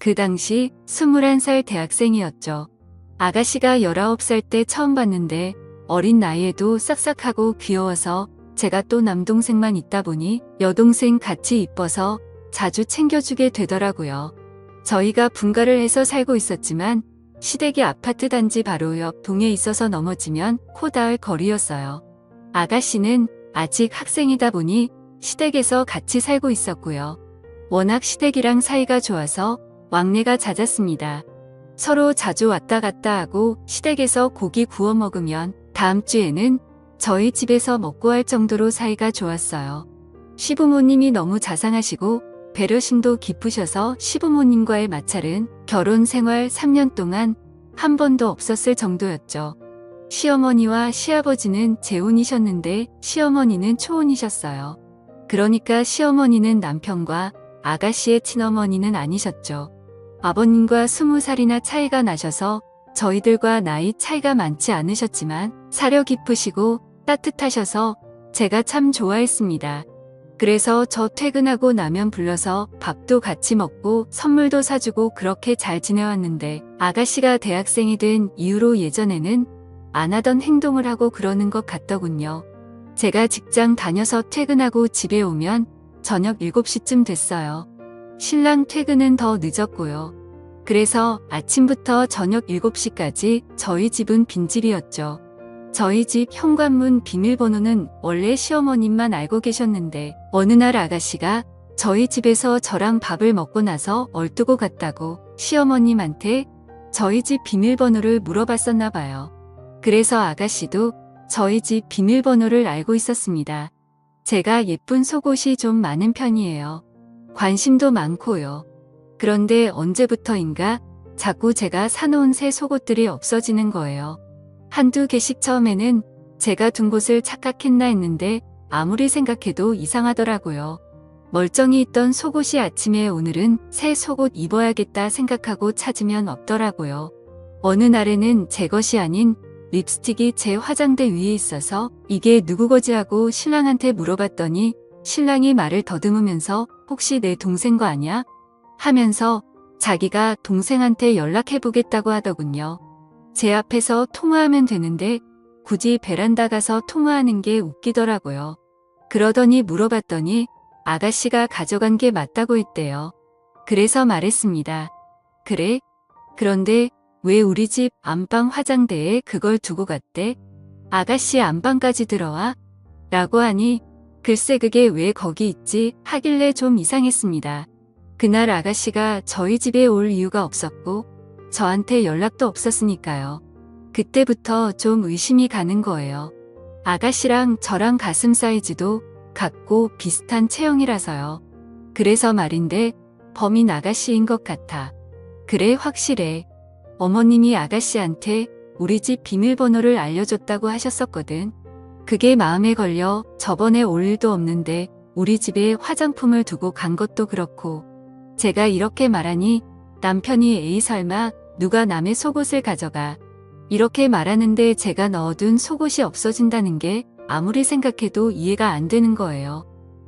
그 당시 21살 대학생이었죠. 아가씨가 19살 때 처음 봤는데 어린 나이에도 싹싹하고 귀여워서 제가 또 남동생만 있다 보니 여동생 같이 이뻐서 자주 챙겨주게 되더라고요. 저희가 분가를 해서 살고 있었지만 시댁이 아파트 단지 바로 옆 동에 있어서 넘어지면 코 닿을 거리였어요. 아가씨는 아직 학생이다 보니 시댁에서 같이 살고 있었고요. 워낙 시댁이랑 사이가 좋아서 왕래가 잦았습니다. 서로 자주 왔다 갔다 하고 시댁에서 고기 구워 먹으면 다음 주에는 저희 집에서 먹고 할 정도로 사이가 좋았어요. 시부모님이 너무 자상하시고 배려심도 깊으셔서 시부모님과의 마찰은 결혼 생활 3년 동안 한 번도 없었을 정도였죠. 시어머니와 시아버지는 재혼이셨는데 시어머니는 초혼이셨어요. 그러니까 시어머니는 남편과 아가씨의 친어머니는 아니셨죠. 아버님과 20살이나 차이가 나셔서 저희들과 나이 차이가 많지 않으셨지만 사려 깊으시고 따뜻하셔서 제가 참 좋아했습니다. 그래서 저 퇴근하고 나면 불러서 밥도 같이 먹고 선물도 사주고 그렇게 잘 지내왔는데 아가씨가 대학생이 된 이후로 예전에는 안 하던 행동을 하고 그러는 것 같더군요. 제가 직장 다녀서 퇴근하고 집에 오면 저녁 7시쯤 됐어요. 신랑 퇴근은 더 늦었고요. 그래서 아침부터 저녁 7시까지 저희 집은 빈집이었죠. 저희 집 현관문 비밀번호는 원래 시어머님만 알고 계셨는데 어느 날 아가씨가 저희 집에서 저랑 밥을 먹고 나서 얼뜨고 갔다고 시어머님한테 저희 집 비밀번호를 물어봤었나 봐요. 그래서 아가씨도 저희 집 비밀번호를 알고 있었습니다. 제가 예쁜 속옷이 좀 많은 편이에요. 관심도 많고요. 그런데 언제부터인가 자꾸 제가 사놓은 새 속옷들이 없어지는 거예요. 한두 개씩 처음에는 제가 둔 곳을 착각했나 했는데 아무리 생각해도 이상하더라고요. 멀쩡히 있던 속옷이 아침에 오늘은 새 속옷 입어야겠다 생각하고 찾으면 없더라고요. 어느 날에는 제 것이 아닌 립스틱이 제 화장대 위에 있어서 이게 누구 거지 하고 신랑한테 물어봤더니 신랑이 말을 더듬으면서 혹시 내 동생 거 아냐? 하면서 자기가 동생한테 연락해보겠다고 하더군요. 제 앞에서 통화하면 되는데 굳이 베란다 가서 통화하는 게 웃기더라고요. 그러더니 물어봤더니 아가씨가 가져간 게 맞다고 했대요. 그래서 말했습니다. 그래? 그런데 왜 우리 집 안방 화장대에 그걸 두고 갔대? 아가씨 안방까지 들어와? 라고 하니 글쎄 그게 왜 거기 있지 하길래 좀 이상했습니다. 그날 아가씨가 저희 집에 올 이유가 없었고 저한테 연락도 없었으니까요. 그때부터 좀 의심이 가는 거예요. 아가씨랑 저랑 가슴 사이즈도 같고 비슷한 체형이라서요. 그래서 말인데 범인 아가씨인 것 같아. 그래 확실해. 어머님이 아가씨한테 우리 집 비밀번호를 알려줬다고 하셨었거든. 그게 마음에 걸려 저번에 올 일도 없는데 우리 집에 화장품을 두고 간 것도 그렇고 제가 이렇게 말하니 남편이 에이 설마 누가 남의 속옷을 가져가 이렇게 말하는데 제가 넣어둔 속옷이 없어진다는 게 아무리 생각해도 이해가 안 되는 거예요.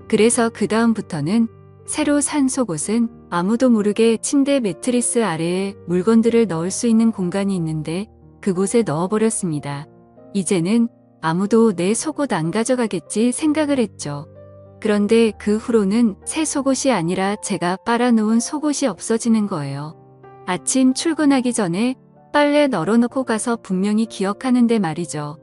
그래서 그 다음부터는 새로 산 속옷은 아무도 모르게 침대 매트리스 아래에 물건들을 넣을 수 있는 공간이 있는데 그곳에 넣어버렸습니다. 이제는 아무도 내 속옷 안 가져가겠지 생각을 했죠. 그런데 그 후로는 새 속옷이 아니라 제가 빨아놓은 속옷이 없어지는 거예요. 아침 출근하기 전에 빨래 널어놓고 가서 분명히 기억하는데 말이죠.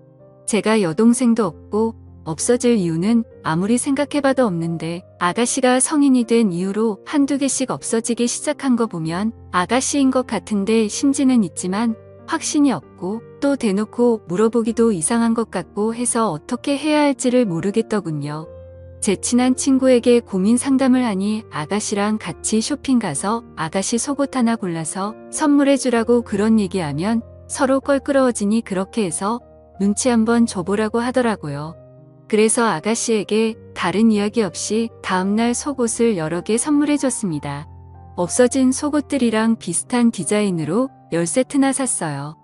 제가 여동생도 없고 없어질 이유는 아무리 생각해봐도 없는데 아가씨가 성인이 된 이후로 한두 개씩 없어지기 시작한 거 보면 아가씨인 것 같은데 심지는 있지만 확신이 없고 또 대놓고 물어보기도 이상한 것 같고 해서 어떻게 해야 할지를 모르겠더군요. 제 친한 친구에게 고민 상담을 하니 아가씨랑 같이 쇼핑 가서 아가씨 속옷 하나 골라서 선물해주라고 그런 얘기하면 서로 껄끄러워지니 그렇게 해서 눈치 한번 줘보라고 하더라고요. 그래서 아가씨에게 다른 이야기 없이 다음날 속옷을 여러 개 선물해줬습니다. 없어진 속옷들이랑 비슷한 디자인으로 10세트나 샀어요.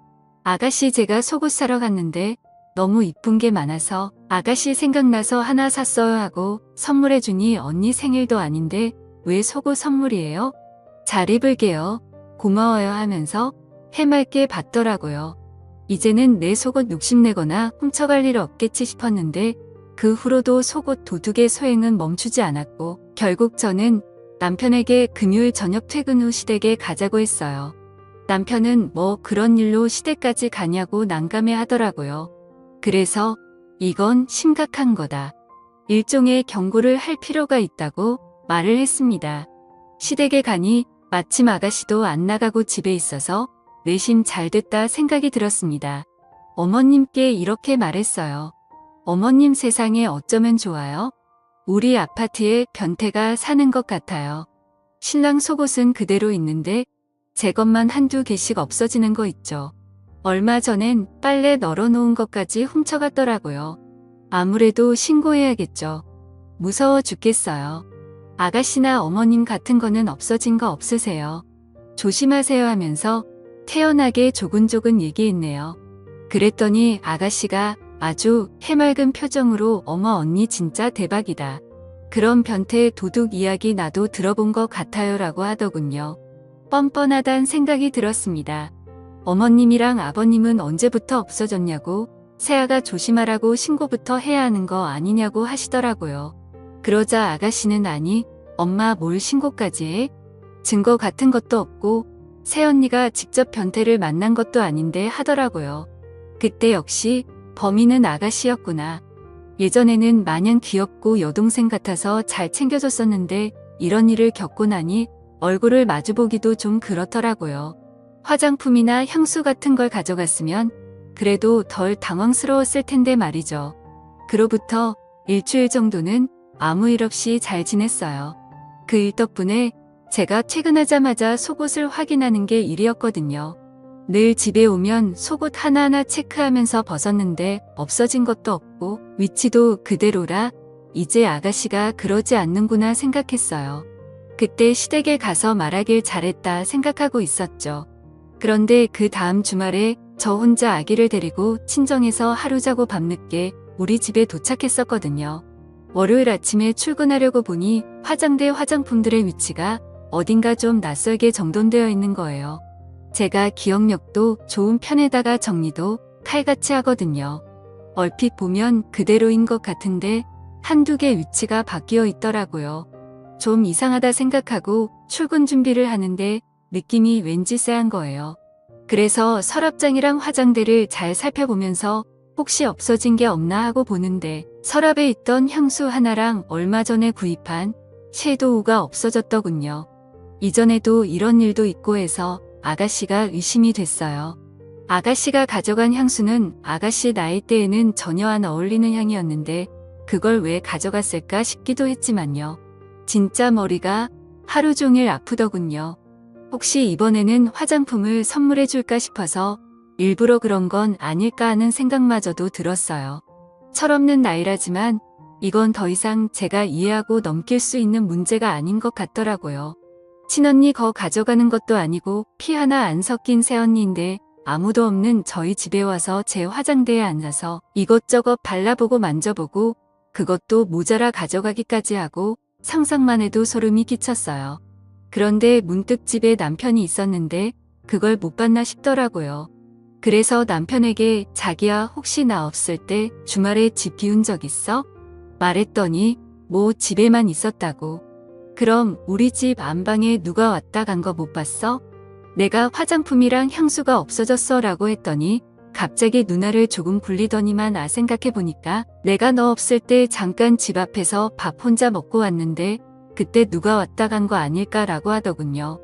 아가씨 제가 속옷 사러 갔는데 너무 이쁜 게 많아서 아가씨 생각나서 하나 샀어요 하고 선물해주니 언니 생일도 아닌데 왜 속옷 선물이에요? 잘 입을게요. 고마워요 하면서 해맑게 받더라고요. 이제는 내 속옷 욕심내거나 훔쳐갈 일 없겠지 싶었는데 그 후로도 속옷 도둑의 소행은 멈추지 않았고 결국 저는 남편에게 금요일 저녁 퇴근 후 시댁에 가자고 했어요. 남편은 뭐 그런 일로 시댁까지 가냐고 난감해 하더라고요. 그래서 이건 심각한 거다. 일종의 경고를 할 필요가 있다고 말을 했습니다. 시댁에 가니 마침 아가씨도 안 나가고 집에 있어서 내심 잘 됐다 생각이 들었습니다. 어머님께 이렇게 말했어요. 어머님 세상에 어쩌면 좋아요? 우리 아파트에 변태가 사는 것 같아요. 신랑 속옷은 그대로 있는데 제 것만 한두 개씩 없어지는 거 있죠. 얼마 전엔 빨래 널어놓은 것까지 훔쳐갔더라고요. 아무래도 신고해야겠죠. 무서워 죽겠어요. 아가씨나 어머님 같은 거는 없어진 거 없으세요? 조심하세요 하면서 태연하게 조근조근 얘기했네요. 그랬더니 아가씨가 아주 해맑은 표정으로 어머 언니 진짜 대박이다. 그런 변태 도둑 이야기 나도 들어본 것 같아요 라고 하더군요. 뻔뻔하단 생각이 들었습니다. 어머님이랑 아버님은 언제부터 없어졌냐고 새아가 조심하라고 신고부터 해야 하는 거 아니냐고 하시더라고요. 그러자 아가씨는 아니 엄마 뭘 신고까지 해? 증거 같은 것도 없고 새언니가 직접 변태를 만난 것도 아닌데 하더라고요. 그때 역시 범인은 아가씨였구나. 예전에는 마냥 귀엽고 여동생 같아서 잘 챙겨줬었는데 이런 일을 겪고 나니 얼굴을 마주보기도 좀 그렇더라고요. 화장품이나 향수 같은 걸 가져갔으면 그래도 덜 당황스러웠을 텐데 말이죠. 그로부터 일주일 정도는 아무 일 없이 잘 지냈어요. 그 일 덕분에 제가 퇴근하자마자 속옷을 확인하는 게 일이었거든요. 늘 집에 오면 속옷 하나하나 체크하면서 벗었는데 없어진 것도 없고 위치도 그대로라 이제 아가씨가 그러지 않는구나 생각했어요. 그때 시댁에 가서 말하길 잘했다 생각하고 있었죠. 그런데 그 다음 주말에 저 혼자 아기를 데리고 친정에서 하루 자고 밤늦게 우리 집에 도착했었거든요. 월요일 아침에 출근하려고 보니 화장대 화장품들의 위치가 어딘가 좀 낯설게 정돈되어 있는 거예요. 제가 기억력도 좋은 편에다가 정리도 칼같이 하거든요. 얼핏 보면 그대로인 것 같은데 한두 개 위치가 바뀌어 있더라고요. 좀 이상하다 생각하고 출근 준비를 하는데 느낌이 왠지 쎄한 거예요. 그래서 서랍장이랑 화장대를 잘 살펴보면서 혹시 없어진 게 없나 하고 보는데 서랍에 있던 향수 하나랑 얼마 전에 구입한 섀도우가 없어졌더군요. 이전에도 이런 일도 있고 해서 아가씨가 의심이 됐어요. 아가씨가 가져간 향수는 아가씨 나이대에는 전혀 안 어울리는 향이었는데 그걸 왜 가져갔을까 싶기도 했지만요. 진짜 머리가 하루 종일 아프더군요. 혹시 이번에는 화장품을 선물해 줄까 싶어서 일부러 그런 건 아닐까 하는 생각마저도 들었어요. 철없는 나이라지만 이건 더 이상 제가 이해하고 넘길 수 있는 문제가 아닌 것 같더라고요. 친언니 거 가져가는 것도 아니고 피 하나 안 섞인 새언니인데 아무도 없는 저희 집에 와서 제 화장대에 앉아서 이것저것 발라보고 만져보고 그것도 모자라 가져가기까지 하고 상상만 해도 소름이 끼쳤어요. 그런데 문득 집에 남편이 있었는데 그걸 못 봤나 싶더라고요. 그래서 남편에게 자기야 혹시 나 없을 때 주말에 집 비운 적 있어? 말했더니 뭐 집에만 있었다고. 그럼 우리 집 안방에 누가 왔다 간 거 못 봤어? 내가 화장품이랑 향수가 없어졌어 라고 했더니 갑자기 누나를 조금 굴리더니만 생각해보니까 내가 너 없을 때 잠깐 집 앞에서 밥 혼자 먹고 왔는데 그때 누가 왔다 간 거 아닐까라고 하더군요.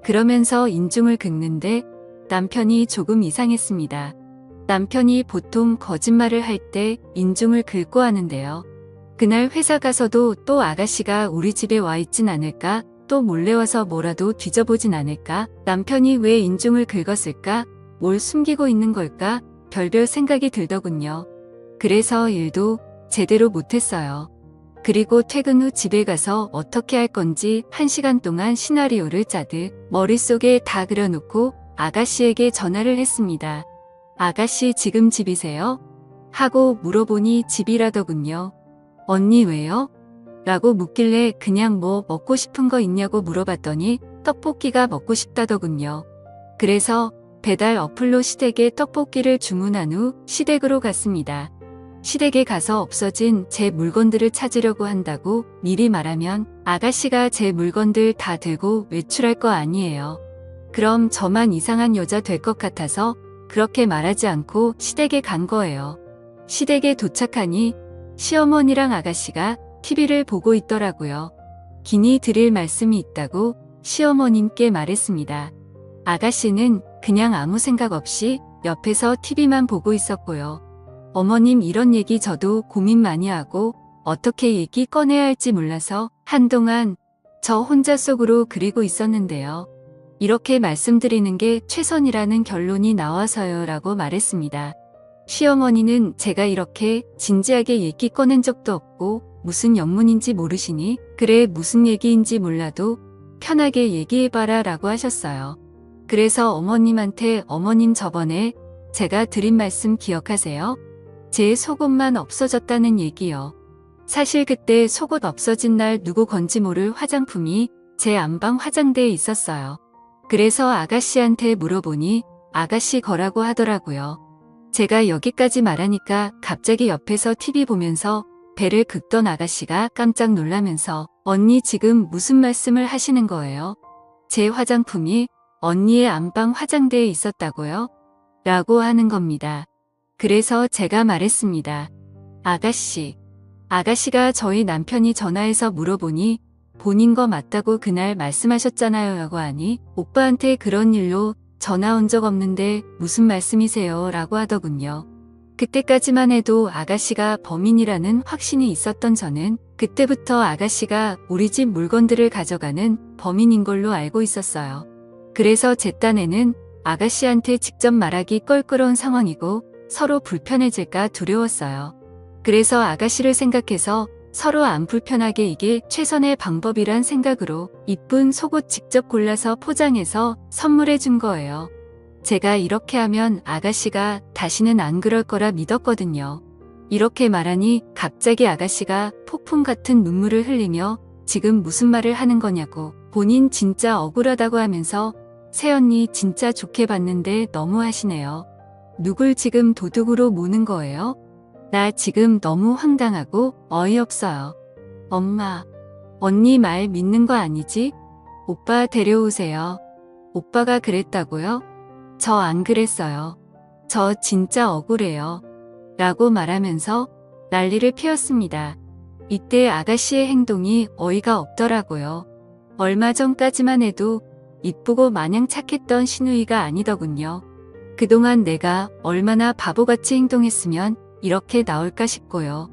그러면서 인중을 긁는데 남편이 조금 이상했습니다. 남편이 보통 거짓말을 할 때 인중을 긁고 하는데요. 그날 회사 가서도 또 아가씨가 우리 집에 와 있진 않을까? 또 몰래 와서 뭐라도 뒤져보진 않을까? 남편이 왜 인중을 긁었을까? 뭘 숨기고 있는 걸까? 별별 생각이 들더군요. 그래서 일도 제대로 못했어요. 그리고 퇴근 후 집에 가서 어떻게 할 건지 1시간 동안 시나리오를 짜듯 머릿속에 다 그려놓고 아가씨에게 전화를 했습니다. 아가씨 지금 집이세요? 하고 물어보니 집이라더군요. 언니 왜요? 라고 묻길래 그냥 뭐 먹고 싶은 거 있냐고 물어봤더니 떡볶이가 먹고 싶다더군요. 그래서 배달 어플로 시댁에 떡볶이를 주문한 후 시댁으로 갔습니다. 시댁에 가서 없어진 제 물건들을 찾으려고 한다고 미리 말하면 아가씨가 제 물건들 다 들고 외출할 거 아니에요. 그럼 저만 이상한 여자 될 것 같아서 그렇게 말하지 않고 시댁에 간 거예요. 시댁에 도착하니 시어머니랑 아가씨가 TV를 보고 있더라고요. 긴히 드릴 말씀이 있다고 시어머님께 말했습니다. 아가씨는 그냥 아무 생각 없이 옆에서 TV만 보고 있었고요. 어머님 이런 얘기 저도 고민 많이 하고 어떻게 얘기 꺼내야 할지 몰라서 한동안 저 혼자 속으로 그리고 있었는데요. 이렇게 말씀드리는 게 최선이라는 결론이 나와서요 라고 말했습니다. 시어머니는 제가 이렇게 진지하게 얘기 꺼낸 적도 없고 무슨 영문인지 모르시니 그래 무슨 얘기인지 몰라도 편하게 얘기해봐라 라고 하셨어요. 그래서 어머님한테 어머님 저번에 제가 드린 말씀 기억하세요? 제 속옷만 없어졌다는 얘기요. 사실 그때 속옷 없어진 날 누구 건지 모를 화장품이 제 안방 화장대에 있었어요. 그래서 아가씨한테 물어보니 아가씨 거라고 하더라고요. 제가 여기까지 말하니까 갑자기 옆에서 TV 보면서 배를 긁던 아가씨가 깜짝 놀라면서 언니 지금 무슨 말씀을 하시는 거예요? 제 화장품이 언니의 안방 화장대에 있었다고요? 라고 하는 겁니다. 그래서 제가 말했습니다. 아가씨가 저희 남편이 전화해서 물어보니 본인 거 맞다고 그날 말씀하셨잖아요 라고 하니 오빠한테 그런 일로 전화 온 적 없는데 무슨 말씀이세요 라고 하더군요. 그때까지만 해도 아가씨가 범인이라는 확신이 있었던 저는 그때부터 아가씨가 우리 집 물건들을 가져가는 범인인 걸로 알고 있었어요. 그래서 제 딴에는 아가씨한테 직접 말하기 껄끄러운 상황이고 서로 불편해질까 두려웠어요. 그래서 아가씨를 생각해서 서로 안 불편하게 이게 최선의 방법이란 생각으로 이쁜 속옷 직접 골라서 포장해서 선물해 준 거예요. 제가 이렇게 하면 아가씨가 다시는 안 그럴 거라 믿었거든요. 이렇게 말하니 갑자기 아가씨가 폭풍 같은 눈물을 흘리며 지금 무슨 말을 하는 거냐고 본인 진짜 억울하다고 하면서 새언니 진짜 좋게 봤는데 너무 하시네요. 누굴 지금 도둑으로 모는 거예요? 나 지금 너무 황당하고 어이없어요. 엄마, 언니 말 믿는 거 아니지? 오빠 데려오세요. 오빠가 그랬다고요? 저 안 그랬어요. 저 진짜 억울해요. 라고 말하면서 난리를 피웠습니다. 이때 아가씨의 행동이 어이가 없더라고요. 얼마 전까지만 해도 이쁘고 마냥 착했던 시누이가 아니더군요. 그동안 내가 얼마나 바보같이 행동했으면 이렇게 나올까 싶고요.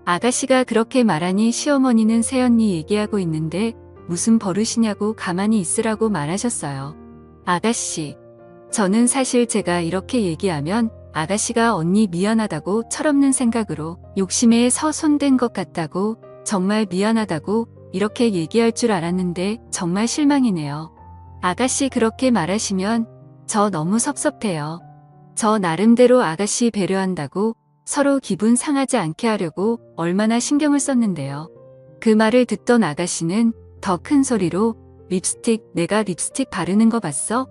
아가씨가 그렇게 말하니 시어머니는 새언니 얘기하고 있는데 무슨 버릇이냐고 가만히 있으라고 말하셨어요. 아가씨, 저는 사실 제가 이렇게 얘기하면 아가씨가 언니 미안하다고 철없는 생각으로 욕심에 손댄 것 같다고 정말 미안하다고 이렇게 얘기할 줄 알았는데 정말 실망이네요. 아가씨 그렇게 말하시면 저 너무 섭섭해요. 저 나름대로 아가씨 배려한다고 서로 기분 상하지 않게 하려고 얼마나 신경을 썼는데요. 그 말을 듣던 아가씨는 더 큰 소리로 립스틱 내가 립스틱 바르는 거 봤어?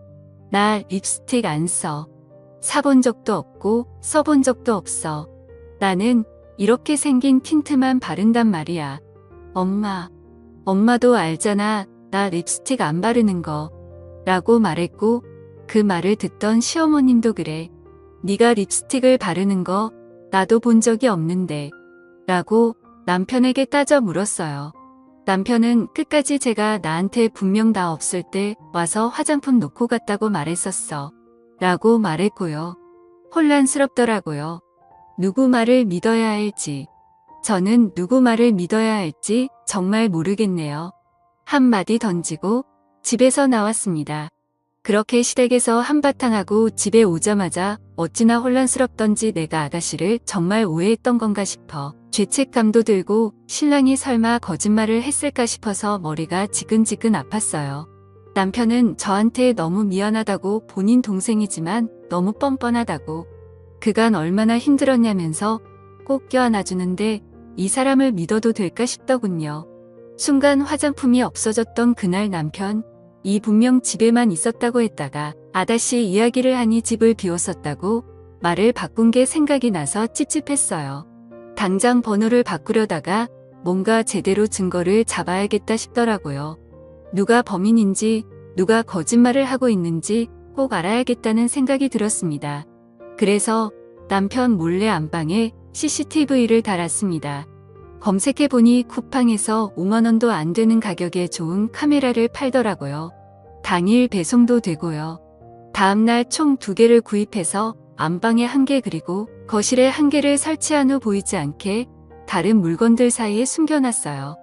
나 립스틱 안 써. 사본 적도 없고 써본 적도 없어. 나는 이렇게 생긴 틴트만 바른단 말이야. 엄마도 알잖아. 나 립스틱 안 바르는 거. 라고 말했고 그 말을 듣던 시어머님도 그래. 네가 립스틱을 바르는 거 나도 본 적이 없는데. 라고 남편에게 따져 물었어요. 남편은 끝까지 제가 나한테 분명 나 없을 때 와서 화장품 놓고 갔다고 말했었어. 라고 말했고요. 혼란스럽더라고요. 누구 말을 믿어야 할지. 저는 누구 말을 믿어야 할지 정말 모르겠네요. 한마디 던지고 집에서 나왔습니다. 그렇게 시댁에서 한바탕 하고 집에 오자마자 어찌나 혼란스럽던지 내가 아가씨를 정말 오해했던 건가 싶어 죄책감도 들고 신랑이 설마 거짓말을 했을까 싶어서 머리가 지근지근 아팠어요. 남편은 저한테 너무 미안하다고 본인 동생이지만 너무 뻔뻔하다고 그간 얼마나 힘들었냐면서 꼭 껴안아주는데 이 사람을 믿어도 될까 싶더군요. 순간 화장품이 없어졌던 그날 남편 이 분명 집에만 있었다고 했다가 아다씨 이야기를 하니 집을 비웠었다고 말을 바꾼 게 생각이 나서 찝찝했어요. 당장 번호를 바꾸려다가 뭔가 제대로 증거를 잡아야겠다 싶더라고요. 누가 범인인지 누가 거짓말을 하고 있는지 꼭 알아야겠다는 생각이 들었습니다. 그래서 남편 몰래 안방에 CCTV를 달았습니다. 검색해보니 쿠팡에서 5만 원도 안 되는 가격에 좋은 카메라를 팔더라고요. 당일 배송도 되고요. 다음날 총 2개를 구입해서 안방에 1개 그리고 거실에 1개를 설치한 후 보이지 않게 다른 물건들 사이에 숨겨놨어요.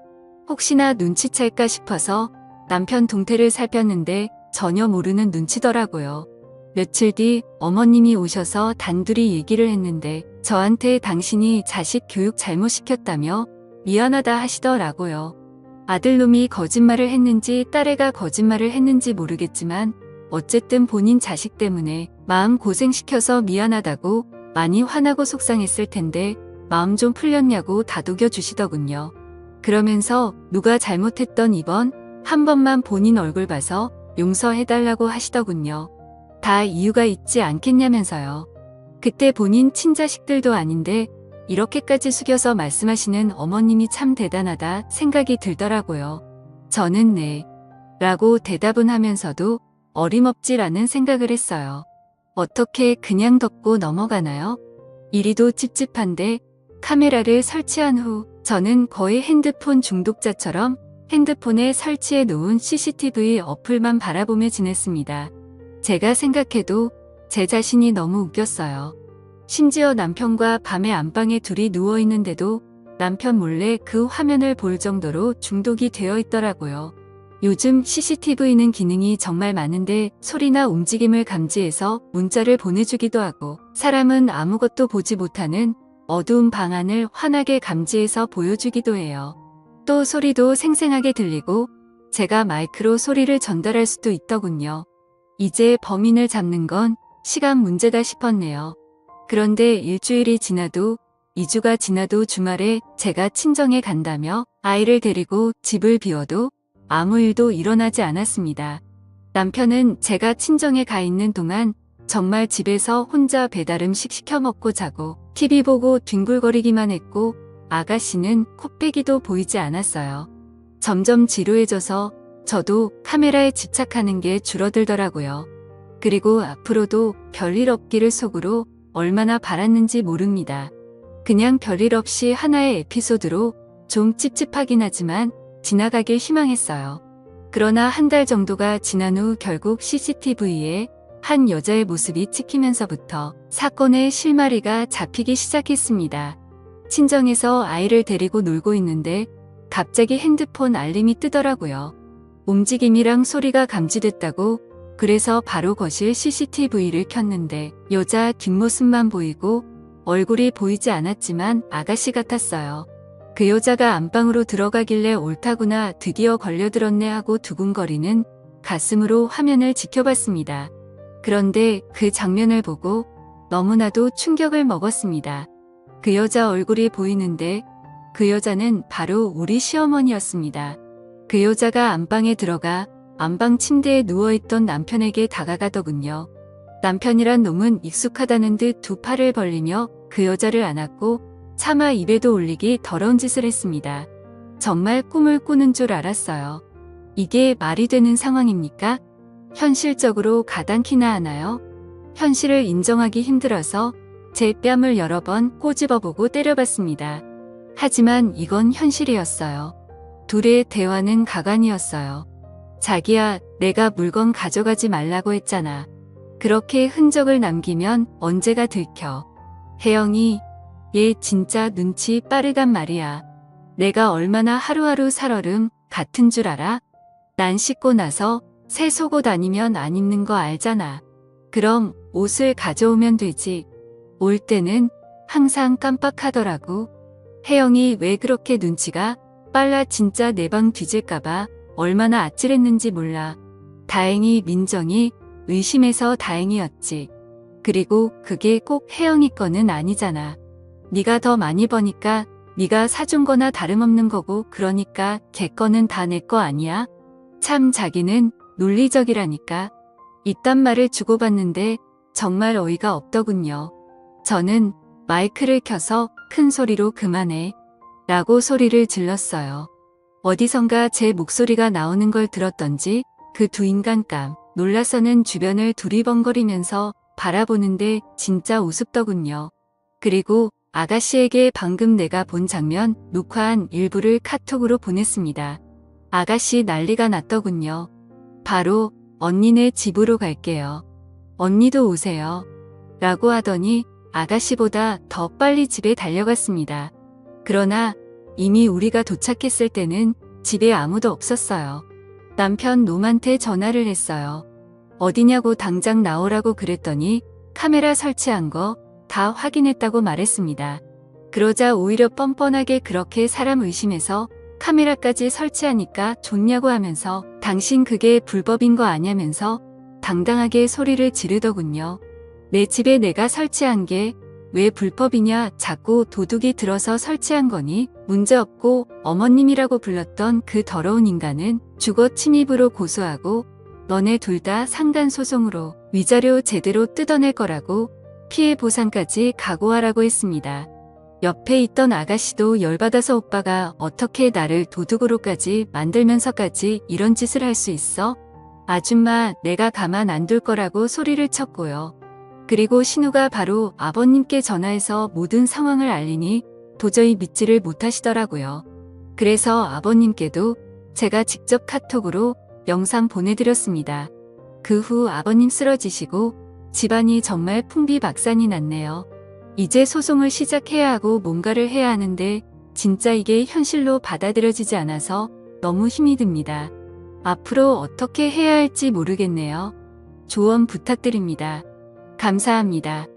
혹시나 눈치챌까 싶어서 남편 동태를 살폈는데 전혀 모르는 눈치더라고요. 며칠 뒤 어머님이 오셔서 단둘이 얘기를 했는데 저한테 당신이 자식 교육 잘못 시켰다며 미안하다 하시더라고요. 아들놈이 거짓말을 했는지 딸애가 거짓말을 했는지 모르겠지만 어쨌든 본인 자식 때문에 마음 고생시켜서 미안하다고 많이 화나고 속상했을 텐데 마음 좀 풀렸냐고 다독여 주시더군요. 그러면서 누가 잘못했던 이번 한 번만 본인 얼굴 봐서 용서해달라고 하시더군요. 다 이유가 있지 않겠냐면서요. 그때 본인 친자식들도 아닌데 이렇게까지 숙여서 말씀하시는 어머님이 참 대단하다 생각이 들더라고요. 저는 네 라고 대답은 하면서도 어림없지라는 생각을 했어요. 어떻게 그냥 덮고 넘어가나요? 이리도 찝찝한데 카메라를 설치한 후 저는 거의 핸드폰 중독자처럼 핸드폰에 설치해 놓은 CCTV 어플만 바라보며 지냈습니다. 제가 생각해도 제 자신이 너무 웃겼어요. 심지어 남편과 밤에 안방에 둘이 누워있는데도 남편 몰래 그 화면을 볼 정도로 중독이 되어 있더라고요. 요즘 CCTV는 기능이 정말 많은데 소리나 움직임을 감지해서 문자를 보내주기도 하고 사람은 아무것도 보지 못하는 어두운 방 안을 환하게 감지해서 보여주기도 해요. 또 소리도 생생하게 들리고 제가 마이크로 소리를 전달할 수도 있더군요. 이제 범인을 잡는 건 시간 문제다 싶었네요. 그런데 일주일이 지나도 2주가 지나도 주말에 제가 친정에 간다며 아이를 데리고 집을 비워도 아무 일도 일어나지 않았습니다. 남편은 제가 친정에 가 있는 동안 정말 집에서 혼자 배달음식 시켜 먹고 자고 TV 보고 뒹굴거리기만 했고 아가씨는 코빼기도 보이지 않았어요. 점점 지루해져서 저도 카메라에 집착하는 게 줄어들더라고요. 그리고 앞으로도 별일 없기를 속으로 얼마나 바랐는지 모릅니다. 그냥 별일 없이 하나의 에피소드로 좀 찝찝하긴 하지만 지나가길 희망했어요. 그러나 1달 정도가 지난 후 결국 CCTV에 한 여자의 모습이 찍히면서부터 사건의 실마리가 잡히기 시작했습니다. 친정에서 아이를 데리고 놀고 있는데 갑자기 핸드폰 알림이 뜨더라고요. 움직임이랑 소리가 감지됐다고. 그래서 바로 거실 CCTV를 켰는데 여자 뒷모습만 보이고 얼굴이 보이지 않았지만 아가씨 같았어요. 그 여자가 안방으로 들어가길래 옳다구나 드디어 걸려들었네 하고 두근거리는 가슴으로 화면을 지켜봤습니다. 그런데 그 장면을 보고 너무나도 충격을 먹었습니다. 그 여자 얼굴이 보이는데 그 여자는 바로 우리 시어머니였습니다. 그 여자가 안방에 들어가 안방 침대에 누워있던 남편에게 다가가더군요. 남편이란 놈은 익숙하다는 듯 2팔을 벌리며 그 여자를 안았고 차마 입에도 올리기 더러운 짓을 했습니다. 정말 꿈을 꾸는 줄 알았어요. 이게 말이 되는 상황입니까? 현실적으로 가당키나 하나요? 현실을 인정하기 힘들어서 제 뺨을 여러 번 꼬집어보고 때려봤습니다. 하지만 이건 현실이었어요. 둘의 대화는 가관이었어요. 자기야, 내가 물건 가져가지 말라고 했잖아. 그렇게 흔적을 남기면 언제가 들켜. 혜영이, 얘 진짜 눈치 빠르단 말이야. 내가 얼마나 하루하루 살얼음 같은 줄 알아? 난 씻고 나서 새 속옷 아니면 안 입는 거 알잖아. 그럼 옷을 가져오면 되지. 올 때는 항상 깜빡하더라고. 혜영이 왜 그렇게 눈치가 빨라. 진짜 내 방 뒤질까봐 얼마나 아찔했는지 몰라. 다행히 민정이 의심해서 다행이었지. 그리고 그게 꼭 혜영이 거는 아니잖아. 네가 더 많이 버니까 네가 사준 거나 다름없는 거고 그러니까 걔 거는 다 내 거 아니야? 참 자기는 논리적이라니까. 이딴 말을 주고받는데 정말 어이가 없더군요. 저는 마이크를 켜서 큰 소리로 그만해 라고 소리를 질렀어요. 어디선가 제 목소리가 나오는 걸 들었던지 그 두 인간 놀라서는 주변을 두리번거리면서 바라보는데 진짜 우습더군요. 그리고 아가씨에게 방금 내가 본 장면 녹화한 일부를 카톡으로 보냈습니다. 아가씨 난리가 났더군요. 바로 언니네 집으로 갈게요. 언니도 오세요. 라고 하더니 아가씨보다 더 빨리 집에 달려갔습니다. 그러나 이미 우리가 도착했을 때는 집에 아무도 없었어요. 남편 놈한테 전화를 했어요. 어디냐고 당장 나오라고 그랬더니 카메라 설치한 거 다 확인했다고 말했습니다. 그러자 오히려 뻔뻔하게 그렇게 사람 의심해서 카메라까지 설치하니까 좋냐고 하면서 당신 그게 불법인 거 아냐면서 당당하게 소리를 지르더군요. 내 집에 내가 설치한 게 왜 불법이냐, 자꾸 도둑이 들어서 설치한 거니 문제없고 어머님이라고 불렀던 그 더러운 인간은 주거 침입으로 고소하고 너네 둘 다 상간소송으로 위자료 제대로 뜯어낼 거라고 피해 보상까지 각오하라고 했습니다. 옆에 있던 아가씨도 열받아서 오빠가 어떻게 나를 도둑으로까지 만들면서까지 이런 짓을 할 수 있어? 아줌마 내가 가만 안 둘 거라고 소리를 쳤고요. 그리고 신우가 바로 아버님께 전화해서 모든 상황을 알리니 도저히 믿지를 못하시더라고요. 그래서 아버님께도 제가 직접 카톡으로 영상 보내드렸습니다. 그 후 아버님 쓰러지시고 집안이 정말 풍비박산이 났네요. 이제 소송을 시작해야 하고 뭔가를 해야 하는데 진짜 이게 현실로 받아들여지지 않아서 너무 힘이 듭니다. 앞으로 어떻게 해야 할지 모르겠네요. 조언 부탁드립니다. 감사합니다.